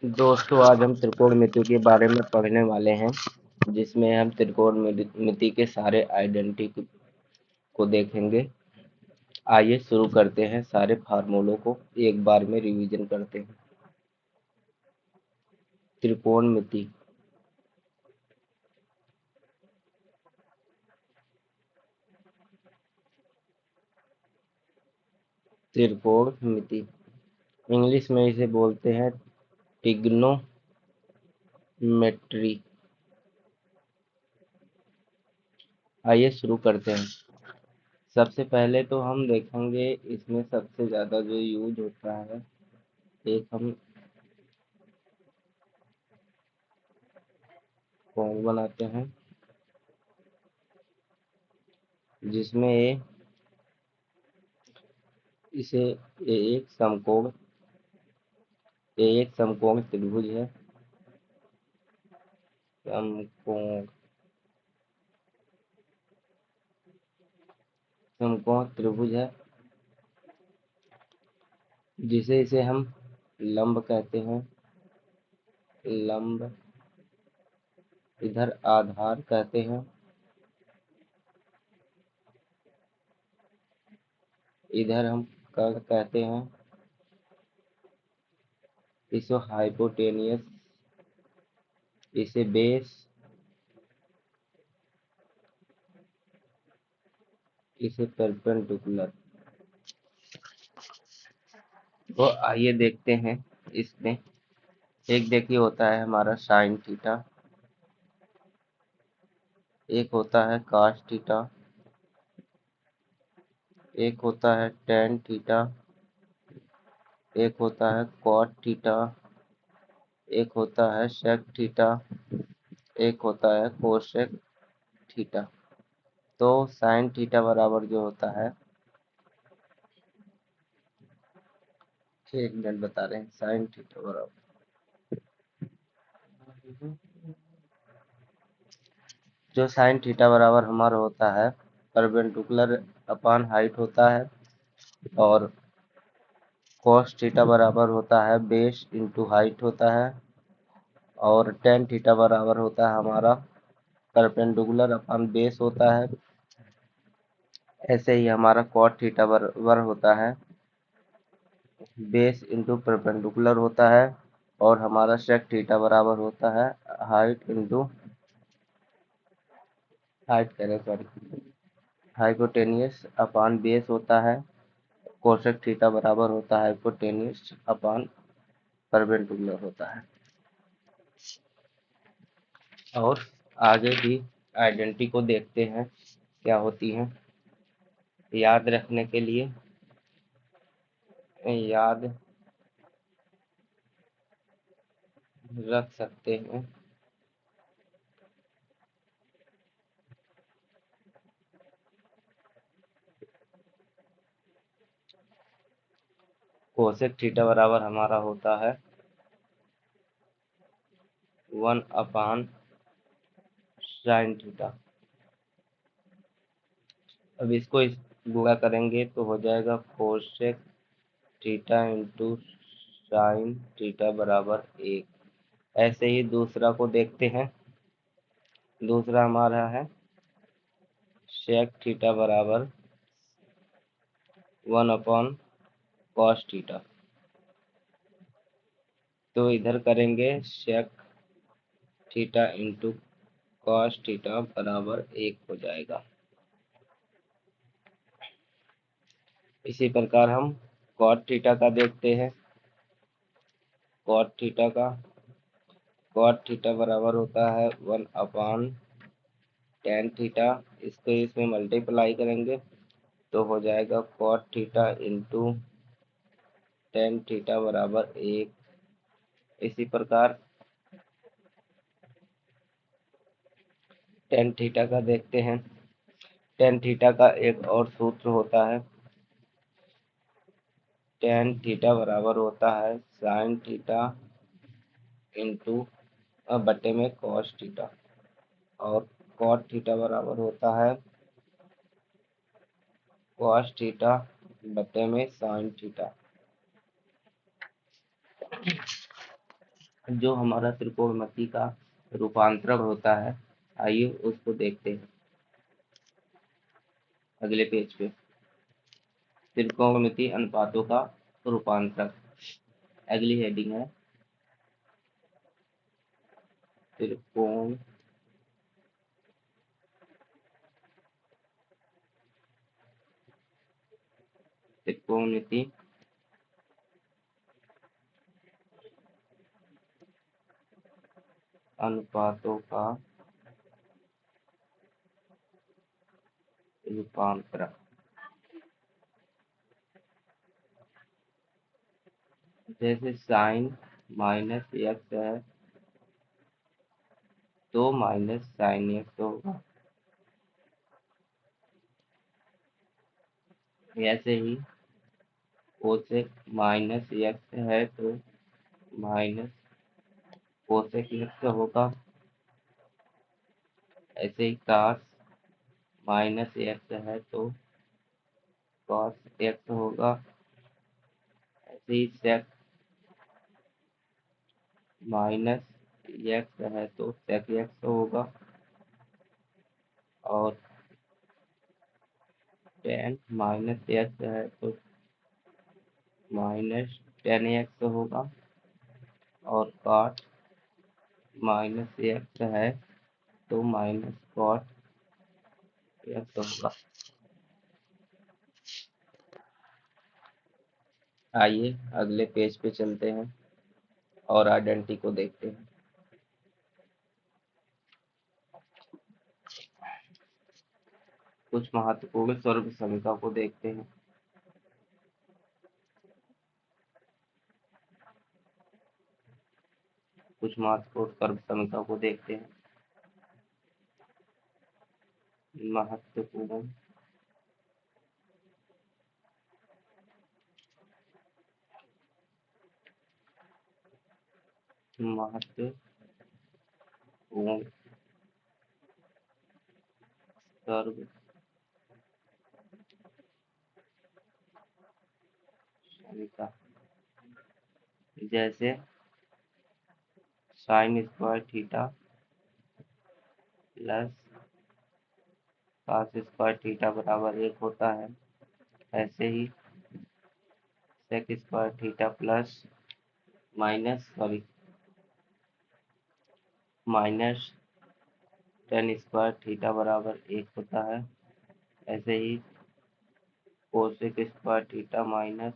दोस्तों, आज हम त्रिकोणमिति के बारे में पढ़ने वाले हैं, जिसमें हम त्रिकोणमिति के सारे आइडेंटिटी को देखेंगे। आइए शुरू करते हैं। सारे फार्मूलों को एक बार में रिवीजन करते हैं। त्रिकोणमिति। त्रिकोणमिति इंग्लिश में इसे बोलते हैं ट्रिग्नोमेट्री। आइए शुरू करते हैं। सबसे पहले तो हम देखेंगे इसमें सबसे ज़्यादा जो यूज होता है, एक हम कोण बनाते हैं, जिसमें इसे एक समकोण त्रिभुज है। समकोण समकोण त्रिभुज है, इसे हम लंब कहते हैं। लंब। इधर आधार कहते हैं, इधर हम कर्ण कहते हैं। इसे हाइपोटेनियस, इसे बेस, इसे परपेंडिकुलर। तो आइए देखते हैं। इसमें एक देखिए होता है हमारा साइन थीटा, एक होता है कॉस थीटा, एक होता है टेन थीटा, एक होता है कॉट थीटा, एक होता है सेक थीटा, एक होता है कोसेक थीटा। तो साइन थीटा बराबर जो होता है, एक मिनट बता रहे हैं। साइन थीटा बराबर हमारा होता है परपेंडिकुलर अपान हाइट होता है, और कॉस थीटा बराबर होता है बेस इंटू हाइट होता है, और टेन थीटा बराबर होता है हमारा परपेंडिकुलर अपान बेस होता है। ऐसे ही हमारा कॉट थीटा बराबर होता है बेस इंटू परपेंडिकुलर होता है, और हमारा सेक थीटा बराबर होता है हाइट इंटू हाइट करें सॉरी हाइपोटेनियस अपान बेस होता है। कोसेक थीटा बराबर होता है हाइपोटेनियस अपान परपेंडिकुलर होता है। और आगे भी आइडेंटिटी को देखते हैं क्या होती हैं। याद रखने के लिए याद रख सकते हैं। कोसेक थीटा बराबर हमारा होता है 1 अपान साइन थीटा। अब इसको गुणा करेंगे तो हो जाएगा cosec theta into sine theta बराबर 1। ऐसे ही दूसरा को देखते हैं। दूसरा हमारा है सेक थीटा बराबर 1 अपॉन कॉस थीटा। तो इधर करेंगे sec theta into cos theta बराबर 1 हो जाएगा। इसी प्रकार हम कॉट थीटा का देखते हैं। कॉट थीटा बराबर होता है 1 अपॉन टेन थीटा। इसको इसमें मल्टीप्लाई करेंगे तो हो जाएगा cot theta into tan theta बराबर 1। इसी प्रकार टेन थीटा का देखते हैं। टेन थीटा का एक और सूत्र होता है। टेन थीटा बराबर होता है साइन थीटा इंटू बटे में कॉस थीटा, और कॉट थीटा बराबर होता है कॉस थीटा बटे में साइन थीटा। जो हमारा त्रिकोणमिति का रूपांतरण होता है, आइए उसको देखते हैं अगले पेज पे। त्रिकोणमिति अनुपातों का रूपांतरण, अगली हेडिंग है त्रिकोण त्रिकोणमिति अनुपातों का रूपांतरण। जैसे साइन माइनस एक्स है तो माइनस साइन एक्स होगा, ऐसे ही कोसेक माइनस एक्स है तो माइनस कोसेक एक्स होगा, ऐसे ही कास माइनस एक्स है तो कॉस एक्स होगा, ऐसे ही सेक माइनस एक्स है तो सेक एक्स होगा, और टेन माइनस एक्स है तो माइनस टेन एक्स होगा, और कॉट माइनस एक्स है तो माइनस कॉट एक्स होगा। आइए अगले पेज पे चलते हैं और आइडेंटिटी को देखते हैं। कुछ महत्वपूर्ण सर्व समीकरण को देखते हैं। कुछ महत्वपूर्ण सर्व समीकरण को देखते हैं। महत्वपूर्ण महत्वपूर्ण सर्व समीकरण, जैसे sine square theta plus cos square theta बराबर 1 होता है, ऐसे ही sec square theta plus minus tan square theta बराबर 1 होता है, ऐसे ही cosec square theta minus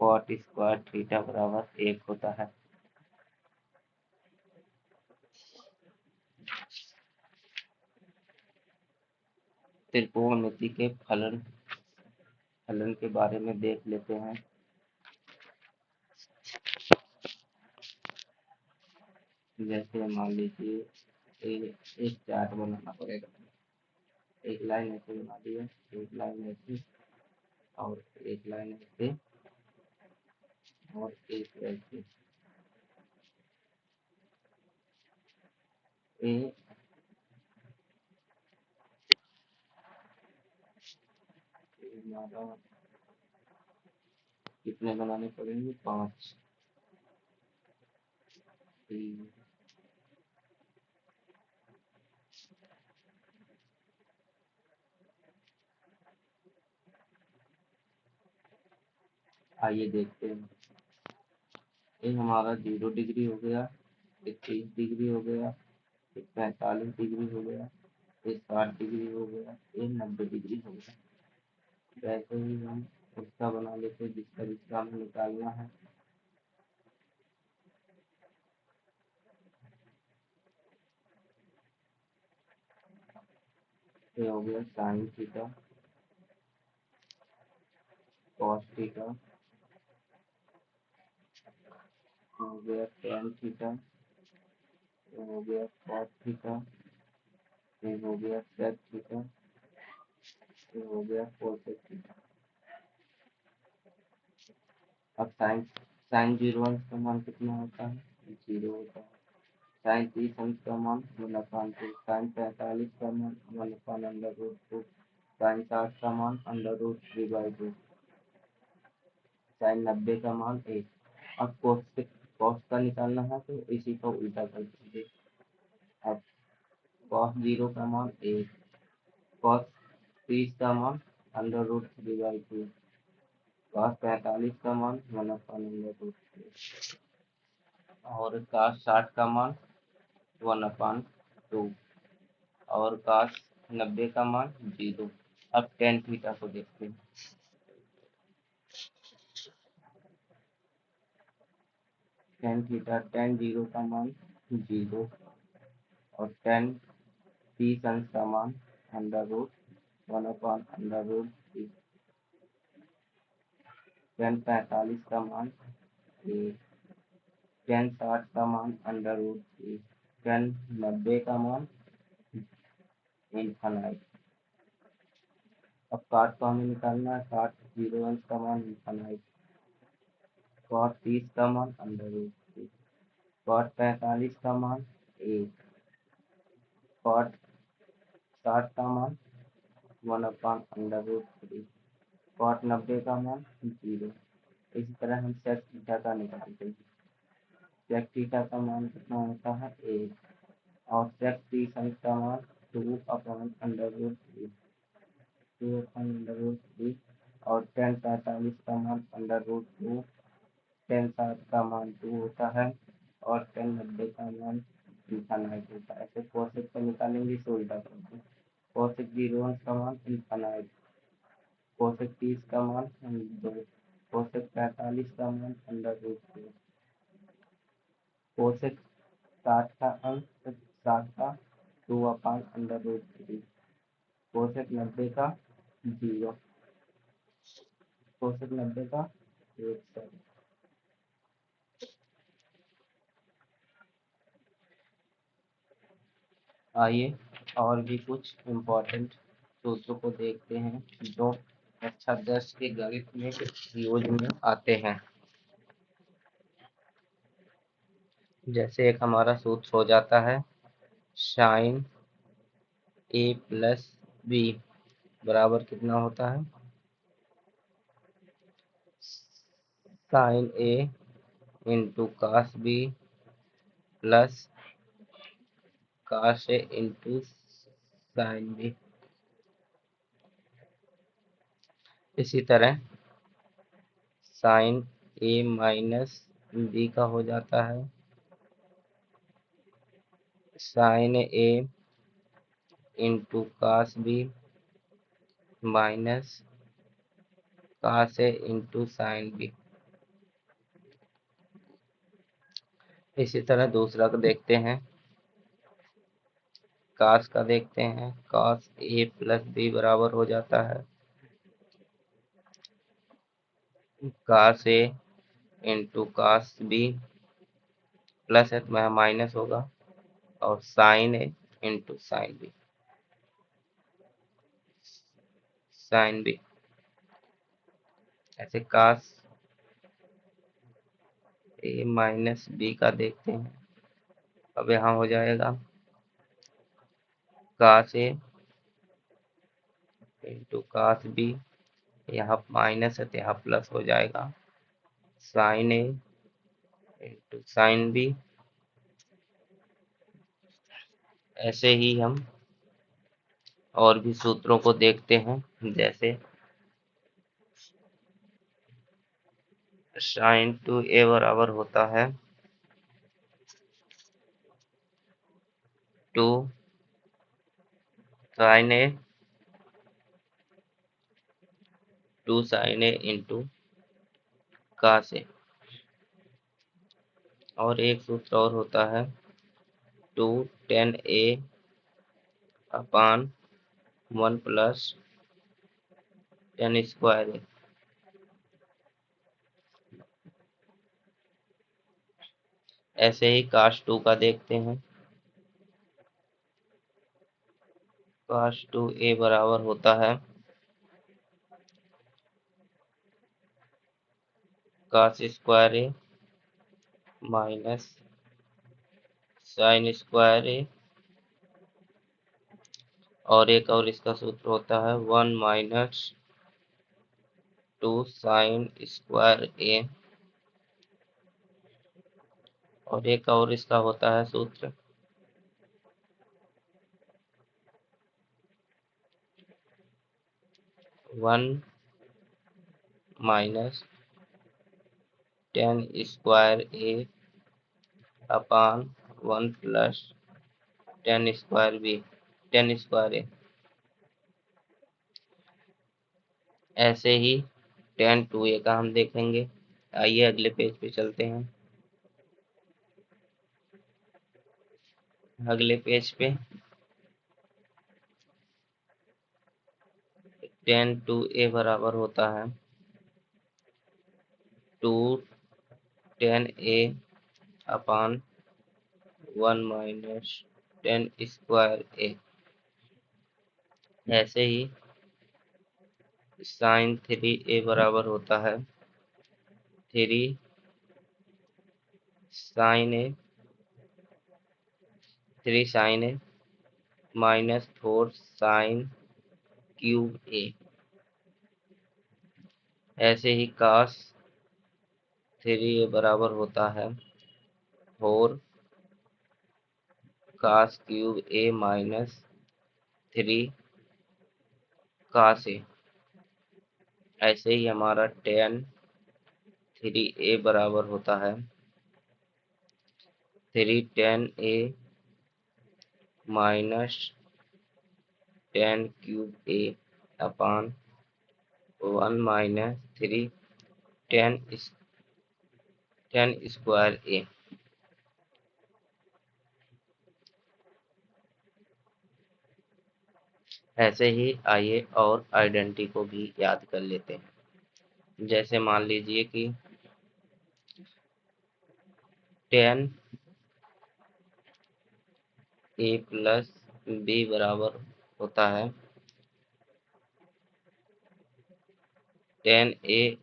cot square theta बराबर 1 होता है। त्रिकोणमिति के फलन के बारे में देख लेते हैं। जैसे मान लीजिए एक चार्ट बनाना पड़ेगा, एक लाइन ऐसे बना दी है, एक लाइन ऐसे और एक लाइन ऐसे और एक ऐसे। ये हमारा कितने बनाने पड़ेंगे, 5। आइए देखते हैं। ये हमारा 0 डिग्री हो गया, एक 30 डिग्री हो गया, एक 45 डिग्री हो गया, एक 60 डिग्री हो गया, एक 90 डिग्री हो गया। वैसे ही हम उसका बना लेते हैं जिसका जिसका हमें निकालना है। ये हो गया साइन थीटा, कॉस थीटा, हो गया टेन थीटा, ये हो गया कॉस थीटा, ये हो गया सेक थीटा, ये हो गया कोसेक थीटा। अब साइन साइन 0 अंश का मान कितना होता है, 0 होता है। साइन 30 अंश का मान 1/2, साइन 45 का मान 1/√2, साइन 60 का मान √3/2, साइन 90 का मान 1। अब cos निकालना है तो इसी को उल्टा कर दीजिए। अब cos 0 का मान 1, cos 30 का मान √3/2, cos 45 का मान 1/√3 और cos 60 का मान 1/2 और cos 90 का मान 0। अब tan थीटा को देखते हैं। tan थीटा tan 0 का मान 0 और tan 30 अंश का मान √1/√3, tan 45 का मान 1, tan 60 का मान √3, tan 90 का मान इनफाइनाइट। अब cos को हमें निकालना है, cos 0 अंश का मान इनफाइनाइट, cos 30 का मान √3, cos 45 का मान 1, cos 60 का मान 1/√3, cos 90 का मान 0। इसी तरह हम sec थीटा का निकालते हैं। sec थीटा का मान कितना होता है 1 और sec 30 अंश का मान 2/√3, 2/√3 और tan 45 का मान √2, tan 60 का मान 2 होता है और tan 90 का मान इनफाइनाइट होता है। ऐसे cosec को निकालेंगे इसे उल्टा करके। cosec 0 अंश का मान इनफाइनाइट, cosec 30 का मान 2, cosec 45 का मान √2, cosec 60 का अंश 60 का 2/√3, cosec 90 का 0, cosec 90 का 1। आइए और भी कुछ इम्पोर्टेंट सूत्रों को देखते हैं जो कक्षा 10 के गणित में यूज में आते हैं। जैसे एक हमारा सूत्र हो जाता है sin a प्लस b बराबर कितना होता है sin a into cos b plus cos a into sin b। इसी तरह sin a माइनस b का हो जाता है sin a into cos b minus cos a into sin b। इसी तरह दूसरा को देखते हैं, cos का देखते हैं, cos a प्लस b बराबर हो जाता है cos a into cos b plus है तो वह माइनस होगा और sin a into sin b। ऐसे cos a माइनस b का देखते हैं। अब यहाँ हो जाएगा cos a into cos b, यहाँ माइनस है तो यहाँ प्लस हो जाएगा sin a into sin b। ऐसे ही हम और भी सूत्रों को देखते हैं, जैसे sin 2a बराबर होता है 2 sin a into cos a। और एक सूत्र और होता है 2 tan a upon 1 plus tan square a। ऐसे ही cos 2 का देखते हैं, cos 2a बराबर होता है cos square a minus sin square a। और एक और इसका सूत्र होता है 1 माइनस 2 sin स्क्वायर a और एक और इसका होता है सूत्र, 1 - tan² A अपॉन 1 + tan² ऐसे ही tan2A का हम देखेंगे। आइए अगले पेज पे चलते हैं। अगले पेज पे tan2A बराबर होता है 2 tan A अपॉन 1 - tan²A। ऐसे ही sin3A बराबर होता है 3 sin A minus 4 sin³ A। ऐसे ही cos3A बराबर होता है 4 cos³ A minus 3 cos A। ऐसे ही हमारा tan3A बराबर होता है 3 tan A minus tan³ A upon 1 - 3 tan² A। ऐसे ही आइए और आइडेंटिटी को भी याद कर लेते हैं। जैसे मान लीजिए कि tan A प्लस B बराबर होता है tan A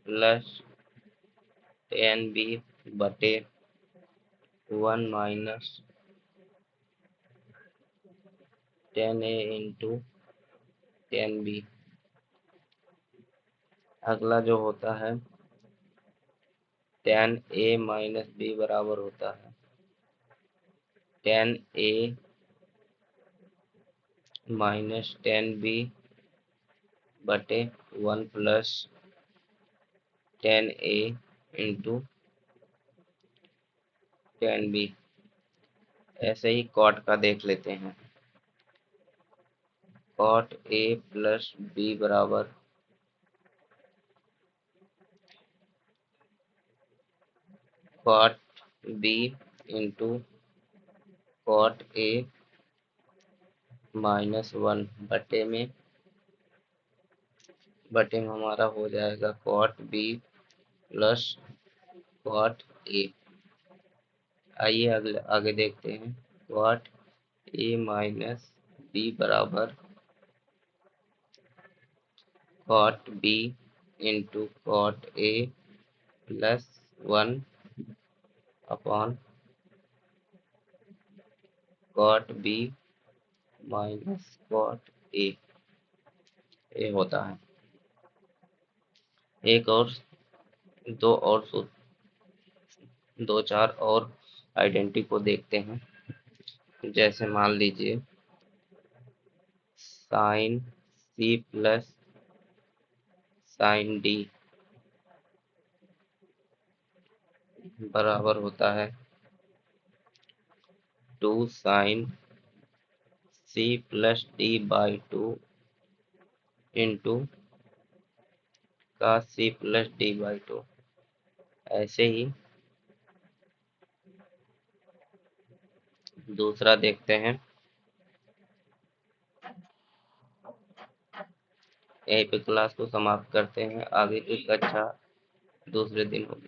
plus tan B बटे 1 minus tan A into tan B। अगला जो होता है tan A माइनस B बराबर होता है tan A minus tan B बटे 1 plus tan A into tan B। ऐसे ही cot का देख लेते हैं। cot A प्लस B बराबर cot B into cot A minus 1 बटे में हमारा हो जाएगा cot B plus cot A। आइए आगे देखते हैं। cot A माइनस B बराबर cot B into cot A plus 1 upon cot B minus cot A ये होता है। एक और दो चार और आइडेंटिटी को देखते हैं। जैसे मान लीजिए sine C plus sine D बराबर होता है 2 sin C plus D/2 into cos C plus D/2। ऐसे ही दूसरा देखते हैं। यहीं पे क्लास को समाप्त करते हैं। आगे की कक्षा दूसरे दिन होगी।